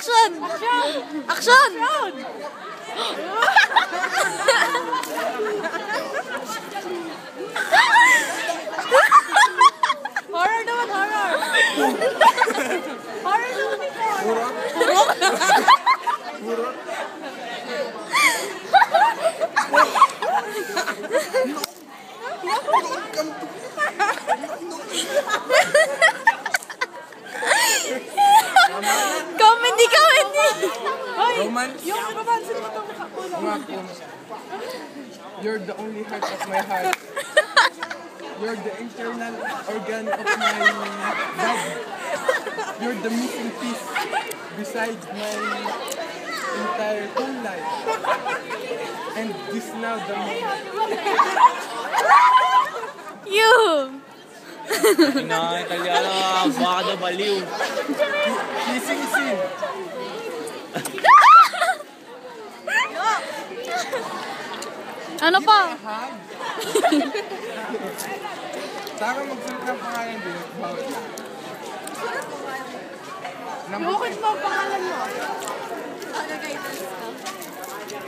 Action! Action! Horror naman, horror! Horror naman ito! Puro? Puro? Comedy, comedy! Romance? Yung romance mo itong Umakong. You're the only heart of my heart. You're the internal organ of my body. You're the missing piece beside my entire whole life. And this now the moment. You! Na Italiano, baka na baliw. Kissing scene. Ano pa? Hug. Saka magsulat ng pangalan din. Bawal. Bakit mo ang pangalan mo?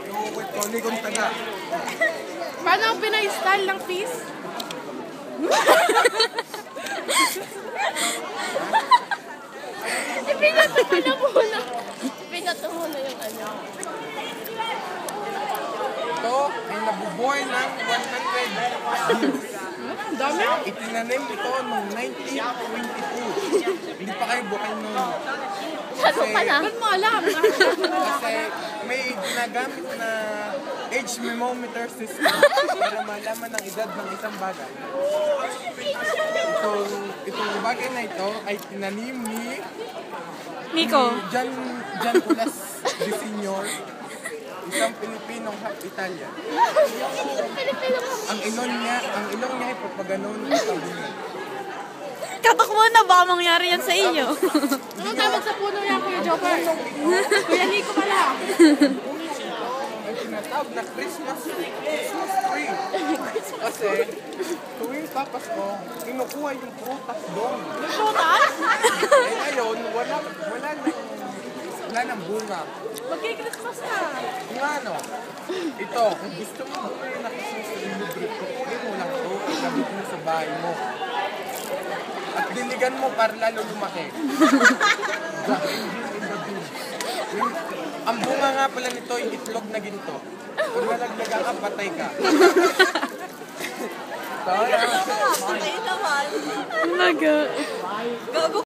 Iukot ko, hindi kong taga. Paano ang Pinay-style ng fish? Ipinato mo na yung ano. Ito ay nabubuhay ng 100 years. Dami? Itinanim ito noong 1922. Hindi pa kayo buhay noon. Ano ka na? Ba't mo alam? Kasi may ginagamit na age memometer system para malaman ang edad ng isang bagay. Itong bagay na ito ay tinanim ni Miko. John Culas de Senior, isang Pilipinong half Italian. Ang ilong niya ay papaganon at tabunin. Katok mo na, baka mangyari yan sa inyo. Ano tawag sa puno yan, Kuya Jopper? Kuya Nico pala. Ay tinatawag na Christmas tree. Kasi tuwing Papasko, kinukuha yung prutas doon. Prutas? Eh ngayon, wala nang bunga. Magki-Christmas na. Kung ano, ito, kung gusto mo bumili na Christmas tree libre, kukunin mo lang ito, ikabit mo sa bahay mo. At diligan mo para lalo lumaki. Ang bunga nga pala nito ay itlog na ginto. Pag nalaglagan ka, patay ka. Patay naman. Talaga. Gago.